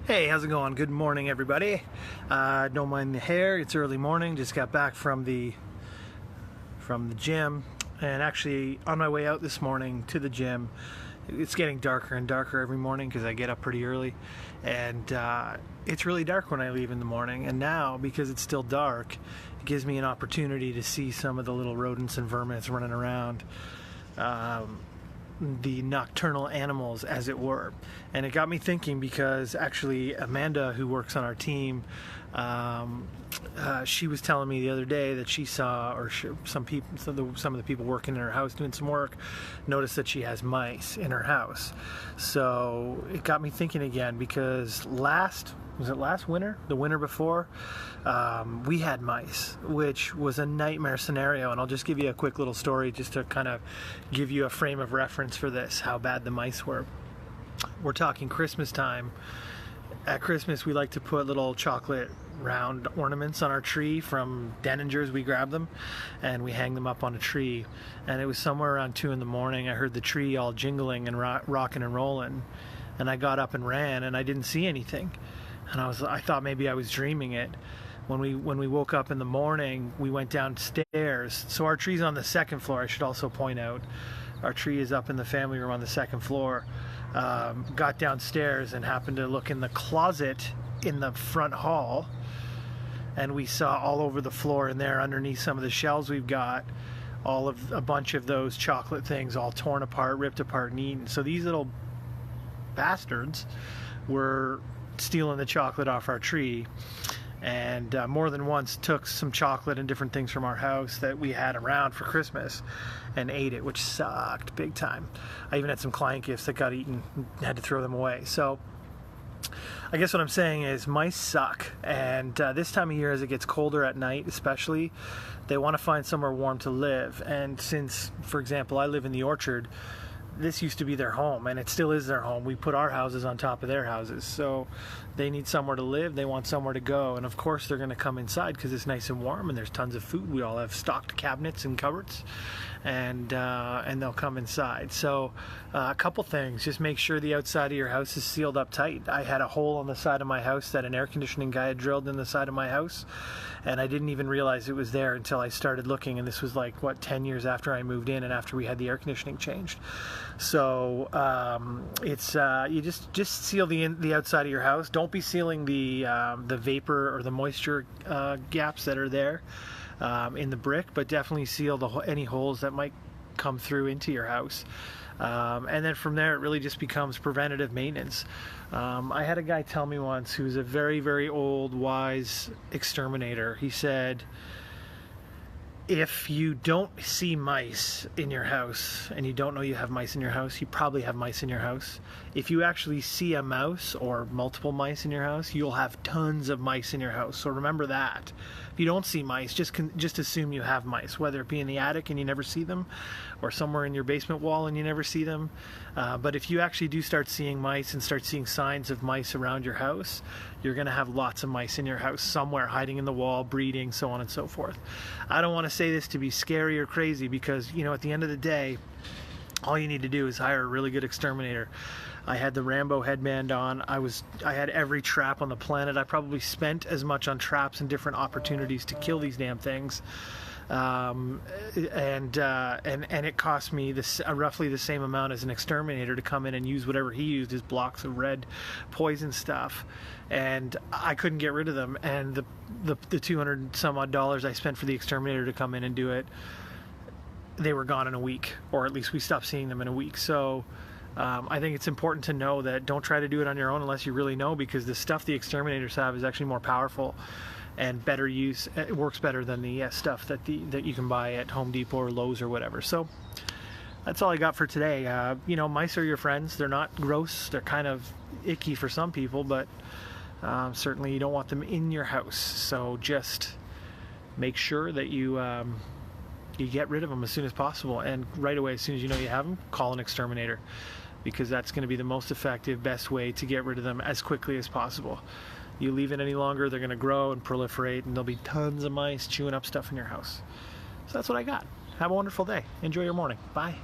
Hey, how's it going? Good morning, everybody. Don't mind the hair. It's early morning. Just got back from the gym, and actually on my way out this morning to the gym, it's getting darker and darker every morning because I get up pretty early, and it's really dark when I leave in the morning. And now, because it's still dark, it gives me an opportunity to see some of the little rodents and vermin running around. The nocturnal animals, as it were. And it got me thinking, because actually Amanda, who works on our team, she was telling me the other day that she saw, or some of the people working in her house doing some work noticed that she has mice in her house. So it got me thinking again, because last winter, the winter before, we had mice, which was a nightmare scenario. And I'll just give you a quick little story just to kind of give you a frame of reference for this, how bad the mice were. We're talking Christmas time. At Christmas, we like to put little chocolate round ornaments on our tree from Denninger's. We grab them and we hang them up on a tree. And it was somewhere around 2 in the morning. I heard the tree all jingling and rocking and rolling. And I got up and ran, and I didn't see anything. And I thought maybe I was dreaming it. When we woke up in the morning, we went downstairs. So our tree's on the second floor. I should also point out, our tree is up in the family room on the second floor. Got downstairs and happened to look in the closet in the front hall, and we saw all over the floor in there, underneath some of the shelves we've got, a bunch of those chocolate things all torn apart, ripped apart and eaten. So these little bastards were stealing the chocolate off our tree, and more than once took some chocolate and different things from our house that we had around for Christmas and ate it, which sucked big time. I even had some client gifts that got eaten, had to throw them away. So I guess what I'm saying is mice suck, and this time of year, as it gets colder at night especially, they want to find somewhere warm to live. And since, for example, I live in the orchard, this used to be their home, and it still is their home. We put our houses on top of their houses, so they need somewhere to live, they want somewhere to go, and of course they're going to come inside because it's nice and warm and there's tons of food. We all have stocked cabinets and cupboards, and they'll come inside. So a couple things: just make sure the outside of your house is sealed up tight. I had a hole on the side of my house that an air conditioning guy had drilled in the side of my house, and I didn't even realize it was there until I started looking, and this was like, 10 years after I moved in and after we had the air conditioning changed. So it's you just seal the outside of your house. Don't be sealing the vapor or the moisture gaps that are there in the brick, but definitely seal any holes that might come through into your house. And then from there, it really just becomes preventative maintenance. I had a guy tell me once, who's a very, very old, wise exterminator. He said, if you don't see mice in your house and you don't know you have mice in your house, you probably have mice in your house. If you actually see a mouse or multiple mice in your house, you'll have tons of mice in your house. So remember that. If you don't see mice, just assume you have mice, whether it be in the attic and you never see them, or somewhere in your basement wall and you never see them. But if you actually do start seeing mice and start seeing signs of mice around your house, you're going to have lots of mice in your house somewhere, hiding in the wall, breeding, so on and so forth. I don't want to say this to be scary or crazy, because at the end of the day, all you need to do is hire a really good exterminator. I had the Rambo headband on. I had every trap on the planet. I probably spent as much on traps and different opportunities to kill these damn things. And it cost me roughly the same amount as an exterminator to come in and use whatever he used, his blocks of red poison stuff, and I couldn't get rid of them. And the 200 some odd dollars I spent for the exterminator to come in and do it, they were gone in a week, or at least we stopped seeing them in a week. So I think it's important to know that don't try to do it on your own unless you really know, because the stuff the exterminators have is actually more powerful and better use. It works better than the stuff that you can buy at Home Depot or Lowe's or whatever. So that's all I got for today. Mice are your friends. They're not gross. They're kind of icky for some people, but certainly you don't want them in your house. So just make sure that you get rid of them as soon as possible, and right away, as soon as you know you have them, call an exterminator, because that's going to be the most effective, best way to get rid of them as quickly as possible. You leave it any longer, they're going to grow and proliferate, and there'll be tons of mice chewing up stuff in your house. So that's what I got. Have a wonderful day. Enjoy your morning. Bye.